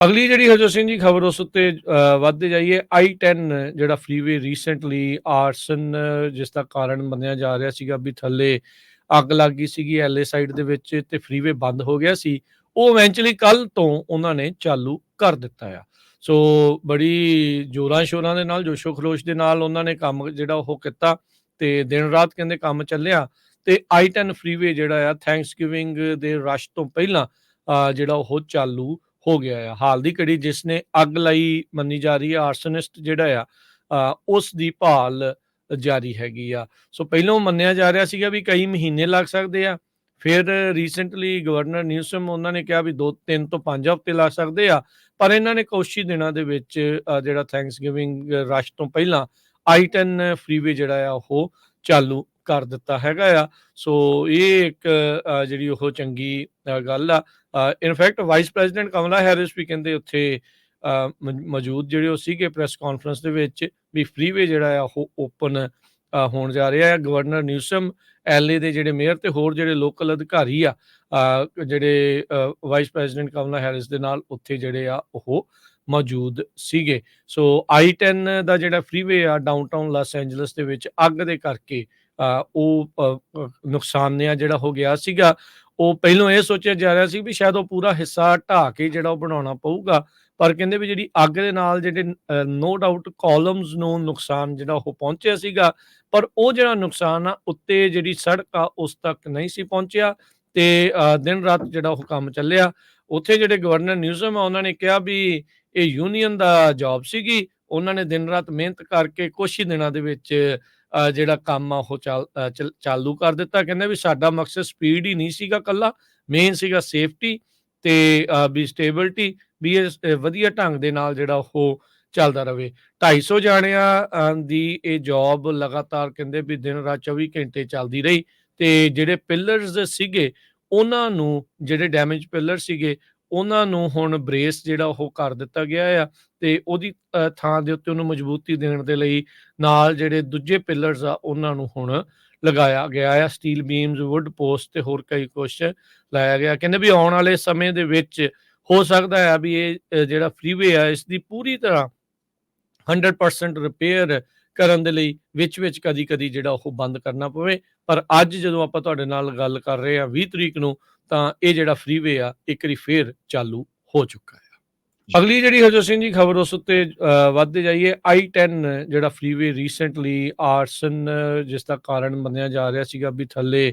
ਅਗਲੀ ਜਿਹੜੀ ਹਰਜੋਤ ਸਿੰਘ ਜੀ ਖਬਰ ਉਸ ਉੱਤੇ ਵੱਧਦੇ ਜਾਈਏ। I-10 ਜਿਹੜਾ ਫ੍ਰੀਵੇ ਰੀਸੈਂਟਲੀ ਆਰਸਨ ਜਿਸ ਦਾ ਕਾਰਨ ਮੰਨਿਆ ਜਾ ਰਿਹਾ ਸੀਗਾ ਵੀ ਥੱਲੇ ਅੱਗ ਲੱਗ ਗਈ ਸੀਗੀ LA ਸਾਈਡ ਦੇ ਵਿੱਚ ਤੇ ਫ੍ਰੀਵੇ ਬੰਦ ਹੋ ਗਿਆ ਸੀ। ਉਹ ਇਵੈਂਚੁਅਲੀ ਕੱਲ ਤੋਂ ਉਹਨਾਂ ਨੇ ਚਾਲੂ ਕਰ ਦਿੱਤਾ ਆ। ਸੋ ਬੜੀ ਜ਼ੋਰਾਂ ਸ਼ੋਰਾਂ ਦੇ ਨਾਲ ਜੋਸ਼ੋ ਖਰੋਸ਼ ਦੇ ਨਾਲ ਉਹਨਾਂ ਨੇ ਕੰਮ ਜਿਹੜਾ ਉਹ ਕੀਤਾ ਤੇ ਦਿਨ ਰਾਤ ਕਹਿੰਦੇ ਕੰਮ ਚੱਲਿਆ ਤੇ I-10 ਫ੍ਰੀਵੇ ਜਿਹੜਾ ਆ ਥੈਂਕਸਗਿਵਿੰਗ ਦੇ ਰਸ਼ ਤੋਂ ਪਹਿਲਾਂ ਜਿਹੜਾ ਉਹ ਚਾਲੂ ਹੋ ਗਿਆ ਆ। ਹਾਲ ਦੀ ਘੜੀ ਜਿਸ ਨੇ ਅੱਗ ਲਾਈ ਮੰਨੀ ਜਾ ਰਹੀ ਹੈ ਆਰਸਨਿਸਟ ਜਿਹੜਾ ਆ ਉਸ ਦੀ ਭਾਲ ਜਾਰੀ ਹੈਗੀ ਆ। ਸੋ ਪਹਿਲੋਂ ਮੰਨਿਆ ਜਾ ਰਿਹਾ ਸੀਗਾ ਵੀ ਕਈ ਮਹੀਨੇ ਲੱਗ ਸਕਦੇ ਆ। ਫਿਰ ਰੀਸੈਂਟਲੀ ਗਵਰਨਰ ਨਿਊਸਮ ਉਹਨਾਂ ਨੇ ਕਿਹਾ ਵੀ 2-3 ਤੋਂ 5 ਹਫ਼ਤੇ ਲੱਗ ਸਕਦੇ ਆ। ਪਰ ਇਹਨਾਂ ਨੇ ਕੁਛ ਹੀ ਦਿਨਾਂ ਦੇ ਵਿੱਚ ਜਿਹੜਾ ਥੈਂਕਸਗਿਵਿੰਗ ਰਸ਼ ਤੋਂ ਪਹਿਲਾਂ I-10 ਫ੍ਰੀਵੇ ਜਿਹੜਾ ਆ ਉਹ ਚਾਲੂ ਕਰ ਦਿੱਤਾ ਹੈਗਾ ਆ। ਸੋ ਇਹ ਇੱਕ ਜਿਹੜੀ ਉਹ ਚੰਗੀ ਗੱਲ ਆ। ਇਨਫੈਕਟ ਵਾਈਸ ਪ੍ਰੈਜ਼ੀਡੈਂਟ ਕਮਲਾ ਹੈਰਿਸ ਵੀ ਕਹਿੰਦੇ ਉੱਥੇ ਮੌਜੂਦ ਜਿਹੜੇ ਉਹ ਸੀਗੇ ਪ੍ਰੈਸ ਕਾਨਫਰੰਸ ਦੇ ਵਿੱਚ ਵੀ ਫ੍ਰੀਵੇ ਜਿਹੜਾ ਆ ਉਹ ਓਪਨ ਹੋਣ ਜਾ ਰਿਹਾ ਹੈ। ਗਵਰਨਰ ਨਿਊਸਮ LA ਦੇ ਜਿਹੜੇ ਮੇਅਰ ਤੇ ਹੋਰ ਜਿਹੜੇ ਲੋਕਲ ਅਧਿਕਾਰੀ ਆ ਜਿਹੜੇ ਵਾਈਸ ਪ੍ਰੈਜ਼ੀਡੈਂਟ ਕਮਲਾ ਹੈਰਿਸ ਦੇ ਨਾਲ ਉੱਥੇ ਜਿਹੜੇ ਆ ਉਹ ਮੌਜੂਦ ਸੀਗੇ। ਸੋ I-10 ਦਾ ਜਿਹੜਾ ਫ੍ਰੀਵੇ ਆ ਡਾਊਨਟਾਊਨ ਲਾਸ ਐਂਜਲਸ ਦੇ ਵਿੱਚ ਅੱਗ ਦੇ ਕਰਕੇ ਉਹ ਨੁਕਸਾਨਿਆ ਜਿਹੜਾ ਹੋ ਗਿਆ ਸੀਗਾ। ਉਹ ਪਹਿਲੋਂ ਇਹ ਸੋਚਿਆ ਜਾ ਰਿਹਾ ਸੀ ਵੀ ਸ਼ਾਇਦ ਉਹ ਪੂਰਾ ਹਿੱਸਾ ਢਾਹ ਕੇ ਜਿਹੜਾ ਉਹ ਬਣਾਉਣਾ ਪਊਗਾ। ਪਰ ਕਹਿੰਦੇ ਵੀ ਜਿਹੜੀ ਅੱਗ ਦੇ ਨਾਲ ਜਿਹੜੇ ਨੋ ਡਾਊਟ ਕਾਲਮਸ ਨੂੰ ਨੁਕਸਾਨ ਜਿਹੜਾ ਉਹ ਪਹੁੰਚਿਆ ਸੀਗਾ। ਪਰ ਉਹ ਜਿਹੜਾ ਨੁਕਸਾਨ ਆ ਉੱਤੇ ਜਿਹੜੀ ਸੜਕ ਆ ਉਸ ਤੱਕ ਨਹੀਂ ਸੀ ਪਹੁੰਚਿਆ ਤੇ ਦਿਨ ਰਾਤ ਜਿਹੜਾ ਉਹ ਕੰਮ ਚੱਲਿਆ। ਉੱਥੇ ਜਿਹੜੇ ਗਵਰਨਰ ਨਿਊਜ਼ਮ ਆ ਉਹਨਾਂ ਨੇ ਕਿਹਾ ਵੀ ਇਹ ਯੂਨੀਅਨ ਦਾ ਜੌਬ ਸੀਗੀ। ਉਹਨਾਂ ਨੇ ਦਿਨ ਰਾਤ ਮਿਹਨਤ ਕਰਕੇ ਕੁਛ ਹੀ ਦਿਨਾਂ ਦੇ ਵਿੱਚ ਜਿਹੜਾ ਕੰਮ ਆ ਉਹ ਚਾਲੂ ਕਰ ਦਿੱਤਾ। ਕਹਿੰਦੇ ਵੀ ਸਾਡਾ ਮਕਸਦ ਸਪੀਡ ਹੀ ਨਹੀਂ ਸੀਗਾ ਕੱਲਾ, ਮੇਨ ਸੀਗਾ ਸੇਫਟੀ ਤੇ ਵੀ ਸਟੇਬਿਲਿਟੀ ਵੀ ਇਹ ਵਧੀਆ ਢੰਗ ਦੇ ਨਾਲ ਜਿਹੜਾ ਉਹ ਚੱਲਦਾ ਰਵੇ। 250 ਜਾਣਿਆਂ ਦੀ ਇਹ ਜੌਬ ਲਗਾਤਾਰ ਕਹਿੰਦੇ ਵੀ ਦਿਨ ਰਾਤ 24 ਘੰਟੇ ਚੱਲਦੀ ਰਹੀ ਤੇ ਜਿਹੜੇ ਪਿਲਰਸ ਸੀਗੇ ਉਹਨਾਂ ਨੂੰ ਜਿਹੜੇ ਡੈਮੇਜ ਪਿਲਰ ਸੀਗੇ ਉਹਨਾਂ ਨੂੰ ਹੁਣ ਬ੍ਰੇਸ ਜਿਹੜਾ ਉਹ ਕਰ ਦਿੱਤਾ ਗਿਆ ਆ ਤੇ ਉਹਦੀ ਥਾਂ ਦੇ ਉੱਤੇ ਉਹਨੂੰ ਮਜ਼ਬੂਤੀ ਦੇਣ ਦੇ ਲਈ ਨਾਲ ਜਿਹੜੇ ਦੂਜੇ ਪਿਲਰਸ ਆ ਉਹਨਾਂ ਨੂੰ ਹੁਣ ਲਗਾਇਆ ਗਿਆ ਆ। ਸਟੀਲ ਬੀਮਸ, ਵੁੱਡ ਪੋਸਟ ਤੇ ਹੋਰ ਕਈ ਕੁਛ ਲਾਇਆ ਗਿਆ। ਕਹਿੰਦੇ ਵੀ ਆਉਣ ਵਾਲੇ ਸਮੇਂ ਦੇ ਵਿੱਚ ਹੋ ਸਕਦਾ ਆ ਵੀ ਇਹ ਜਿਹੜਾ ਫ੍ਰੀਵੇ ਆ ਇਸ ਦੀ ਪੂਰੀ ਤਰ੍ਹਾਂ 100% ਰਿਪੇਅਰ ਕਰਨ ਦੇ ਲਈ ਵਿੱਚ ਕਦੀ ਜਿਹੜਾ ਉਹ ਬੰਦ ਕਰਨਾ ਪਵੇ। ਪਰ ਅੱਜ ਜਦੋਂ ਆਪਾਂ ਤੁਹਾਡੇ ਨਾਲ ਗੱਲ ਕਰ ਰਹੇ ਆ 20 ਤਰੀਕ ਨੂੰ ਤਾਂ ਇਹ ਜਿਹੜਾ ਫ੍ਰੀਵੇ ਆ ਇੱਕ ਵਾਰੀ ਫੇਰ ਚਾਲੂ ਹੋ ਚੁੱਕਾ ਆ। ਅਗਲੀ ਜਿਹੜੀ ਹਰਜੋਤ ਸਿੰਘ ਜੀ ਖਬਰ ਉਸ ਉੱਤੇ ਵੱਧਦੇ ਜਾਈਏ। I-10 ਜਿਹੜਾ ਫ੍ਰੀਵੇ ਰੀਸੈਂਟਲੀ ਆਰਸਨ ਜਿਸ ਦਾ ਕਾਰਨ ਮੰਨਿਆ ਜਾ ਰਿਹਾ ਸੀਗਾ ਵੀ ਥੱਲੇ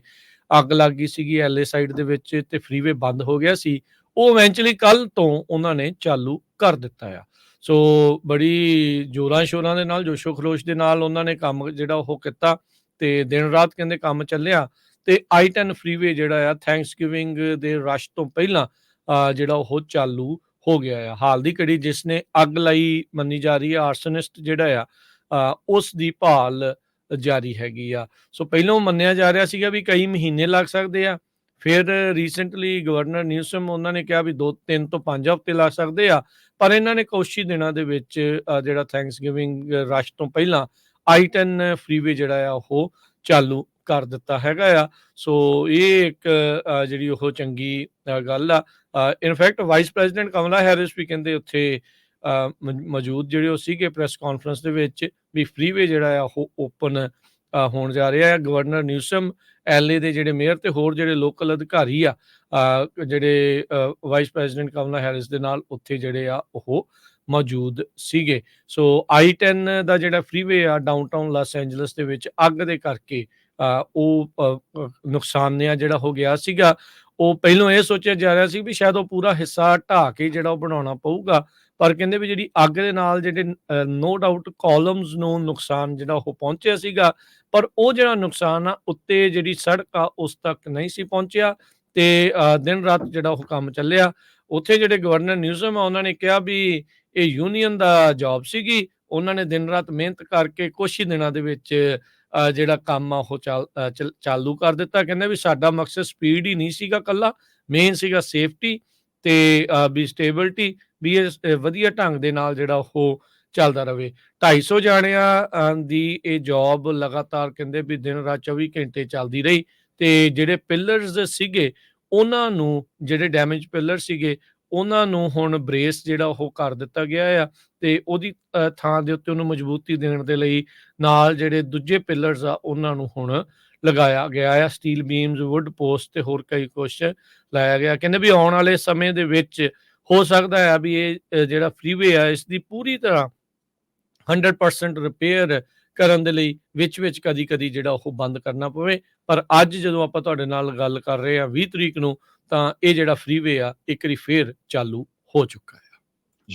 ਅੱਗ ਲੱਗ ਗਈ ਸੀਗੀ LA ਸਾਈਡ ਦੇ ਵਿੱਚ ਤੇ ਫ੍ਰੀਵੇ ਬੰਦ ਹੋ ਗਿਆ ਸੀ। ਉਹ ਇਵੈਂਚੁਅਲੀ ਕੱਲ ਤੋਂ ਉਹਨਾਂ ਨੇ ਚਾਲੂ ਕਰ ਦਿੱਤਾ ਆ। ਸੋ ਬੜੀ ਜ਼ੋਰਾਂ ਸ਼ੋਰਾਂ ਦੇ ਨਾਲ ਜੋਸ਼ੋ ਖਰੋਸ਼ ਦੇ ਨਾਲ ਉਹਨਾਂ ਨੇ ਕੰਮ ਜਿਹੜਾ ਉਹ ਕੀਤਾ ਤੇ ਦਿਨ ਰਾਤ ਕਹਿੰਦੇ ਕੰਮ ਚੱਲਿਆ ਤੇ I-10 ਫ੍ਰੀਵੇ ਜਿਹੜਾ ਆ ਥੈਂਕਸਗਿਵਿੰਗ ਦੇ ਰਸ਼ ਤੋਂ ਪਹਿਲਾਂ ਜਿਹੜਾ ਉਹ ਚਾਲੂ ਹੋ ਗਿਆ ਆ। ਹਾਲ ਦੀ ਘੜੀ ਜਿਸ ਨੇ ਅੱਗ ਲਾਈ ਮੰਨੀ ਜਾ ਰਹੀ ਹੈ ਆਰਸਨਿਸਟ ਜਿਹੜਾ ਆ ਉਸ ਦੀ ਭਾਲ ਜਾਰੀ ਹੈਗੀ ਆ। ਸੋ ਪਹਿਲੋਂ ਮੰਨਿਆ ਜਾ ਰਿਹਾ ਸੀਗਾ ਵੀ ਕਈ ਮਹੀਨੇ ਲੱਗ ਸਕਦੇ ਆ। ਫਿਰ ਰੀਸੈਂਟਲੀ ਗਵਰਨਰ ਨਿਊਸਮ ਉਹਨਾਂ ਨੇ ਕਿਹਾ ਵੀ 2-3 ਤੋਂ 5 ਹਫ਼ਤੇ ਲੱਗ ਸਕਦੇ ਆ। ਪਰ ਇਹਨਾਂ ਨੇ ਕੁਛ ਹੀ ਦਿਨਾਂ ਦੇ ਵਿੱਚ ਜਿਹੜਾ ਥੈਂਕਸਗਿਵਿੰਗ ਰਸ਼ ਤੋਂ ਪਹਿਲਾਂ I-10 ਫ੍ਰੀਵੇ ਜਿਹੜਾ ਆ ਉਹ ਚਾਲੂ ਕਰ ਦਿੱਤਾ ਹੈਗਾ ਆ। ਸੋ ਇਹ ਇੱਕ ਜਿਹੜੀ ਉਹ ਚੰਗੀ ਗੱਲ ਆ। ਇਨਫੈਕਟ ਵਾਈਸ ਪ੍ਰੈਜ਼ੀਡੈਂਟ ਕਮਲਾ ਹੈਰਿਸ ਵੀ ਕਹਿੰਦੇ ਉੱਥੇ ਮੌਜੂਦ ਜਿਹੜੇ ਉਹ ਸੀਗੇ ਪ੍ਰੈਸ ਕਾਨਫਰੰਸ ਦੇ ਵਿੱਚ ਵੀ ਫ੍ਰੀਵੇ ਜਿਹੜਾ ਆ ਉਹ ਓਪਨ ਹੋਣ ਜਾ ਰਿਹਾ ਹੈ। ਗਵਰਨਰ ਨਿਊਸਮ LA ਦੇ ਜਿਹੜੇ ਮੇਅਰ ਤੇ ਹੋਰ ਜਿਹੜੇ ਲੋਕਲ ਅਧਿਕਾਰੀ ਆ ਜਿਹੜੇ ਵਾਈਸ ਪ੍ਰੈਜ਼ੀਡੈਂਟ ਕਮਲਾ ਹੈਰਿਸ ਦੇ ਨਾਲ ਉੱਥੇ ਜਿਹੜੇ ਆ ਉਹ ਮੌਜੂਦ ਸੀਗੇ। ਸੋ I-10 ਦਾ ਜਿਹੜਾ ਫ੍ਰੀਵੇ ਆ ਡਾਊਨਟਾਊਨ ਲਾਸ ਐਂਜਲਸ ਦੇ ਵਿੱਚ ਅੱਗ ਦੇ ਕਰਕੇ ਉਹ ਨੁਕਸਾਨਿਆ ਜਿਹੜਾ ਹੋ ਗਿਆ ਸੀਗਾ। ਉਹ ਪਹਿਲੋਂ ਇਹ ਸੋਚਿਆ ਜਾ ਰਿਹਾ ਸੀ ਵੀ ਸ਼ਾਇਦ ਉਹ ਪੂਰਾ ਹਿੱਸਾ ਢਾਹ ਕੇ ਜਿਹੜਾ ਉਹ ਬਣਾਉਣਾ ਪਊਗਾ। ਪਰ ਕਹਿੰਦੇ ਵੀ ਜਿਹੜੀ ਅੱਗ ਦੇ ਨਾਲ ਜਿਹੜੇ ਨੋ ਡਾਊਟ ਕਾਲਮਸ ਨੂੰ ਨੁਕਸਾਨ ਜਿਹੜਾ ਉਹ ਪਹੁੰਚਿਆ ਸੀਗਾ। ਪਰ ਉਹ ਜਿਹੜਾ ਨੁਕਸਾਨ ਆ ਉੱਤੇ ਜਿਹੜੀ ਸੜਕ ਆ ਉਸ ਤੱਕ ਨਹੀਂ ਸੀ ਪਹੁੰਚਿਆ ਤੇ ਦਿਨ ਰਾਤ ਜਿਹੜਾ ਉਹ ਕੰਮ ਚੱਲਿਆ। ਉੱਥੇ ਜਿਹੜੇ ਗਵਰਨਰ ਨਿਊਜ਼ਮ ਆ ਉਹਨਾਂ ਨੇ ਕਿਹਾ ਵੀ ਇਹ ਯੂਨੀਅਨ ਦਾ ਜੌਬ ਸੀਗੀ। ਉਹਨਾਂ ਨੇ ਦਿਨ ਰਾਤ ਮਿਹਨਤ ਕਰਕੇ ਕੁਛ ਹੀ ਦਿਨਾਂ ਦੇ ਵਿੱਚ ਜਿਹੜਾ ਕੰਮ ਆ ਉਹ ਚਾਲੂ ਕਰ ਦਿੱਤਾ। ਕਹਿੰਦੇ ਵੀ ਸਾਡਾ ਮਕਸਦ ਸਪੀਡ ਹੀ ਨਹੀਂ ਸੀਗਾ ਕੱਲਾ, ਮੇਨ ਸੀਗਾ ਸੇਫਟੀ ਤੇ ਵੀ ਸਟੇਬਿਲਿਟੀ ਵੀ ਇਹ ਵਧੀਆ ਢੰਗ ਦੇ ਨਾਲ ਜਿਹੜਾ ਉਹ ਚੱਲਦਾ ਰਵੇ। 250 ਜਾਣਿਆਂ ਦੀ ਇਹ ਜੌਬ ਲਗਾਤਾਰ ਕਹਿੰਦੇ ਵੀ ਦਿਨ ਰਾਤ 24 ਘੰਟੇ ਚੱਲਦੀ ਰਹੀ ਤੇ ਜਿਹੜੇ ਪਿਲਰਸ ਸੀਗੇ ਉਹਨਾਂ ਨੂੰ ਜਿਹੜੇ ਡੈਮੇਜ ਪਿਲਰ ਸੀਗੇ ਉਹਨਾਂ ਨੂੰ ਹੁਣ ਬ੍ਰੇਸ ਜਿਹੜਾ ਉਹ ਕਰ ਦਿੱਤਾ ਗਿਆ ਆ ਤੇ ਉਹਦੀ ਥਾਂ ਦੇ ਉੱਤੇ ਉਹਨੂੰ ਮਜ਼ਬੂਤੀ ਦੇਣ ਦੇ ਲਈ ਨਾਲ ਜਿਹੜੇ ਦੂਜੇ ਪਿਲਰਸ ਆ ਉਹਨਾਂ ਨੂੰ ਹੁਣ ਲਗਾਇਆ ਗਿਆ ਆ, ਸਟੀਲ ਬੀਮਸ, ਵੁੱਡ ਪੋਸਟ ਤੇ ਹੋਰ ਕਈ ਕੁਛ ਲਾਇਆ ਗਿਆ। ਕਹਿੰਦੇ ਵੀ ਆਉਣ ਵਾਲੇ ਸਮੇਂ ਦੇ ਵਿੱਚ ਹੋ ਸਕਦਾ ਹੈ ਵੀ ਇਹ ਜਿਹੜਾ ਫ੍ਰੀਵੇ ਆ ਇਸ ਦੀ ਪੂਰੀ ਤਰ੍ਹਾਂ 100% ਰਿਪੇਅਰ ਕਰਨ ਦੇ ਲਈ ਵਿੱਚ-ਵਿੱਚ ਕਦੀ-ਕਦੀ ਜਿਹੜਾ ਉਹ ਬੰਦ ਕਰਨਾ ਪਵੇ। ਪਰ ਅੱਜ ਜਦੋਂ ਆਪਾਂ ਤੁਹਾਡੇ ਨਾਲ ਗੱਲ ਕਰ ਰਹੇ ਹਾਂ 20 ਤਰੀਕ ਨੂੰ, ਤਾਂ ਇਹ ਜਿਹੜਾ ਫ੍ਰੀਵੇ ਆ ਇੱਕ ਵਾਰੀ ਫੇਰ ਚਾਲੂ ਹੋ ਚੁੱਕਾ ਹੈ।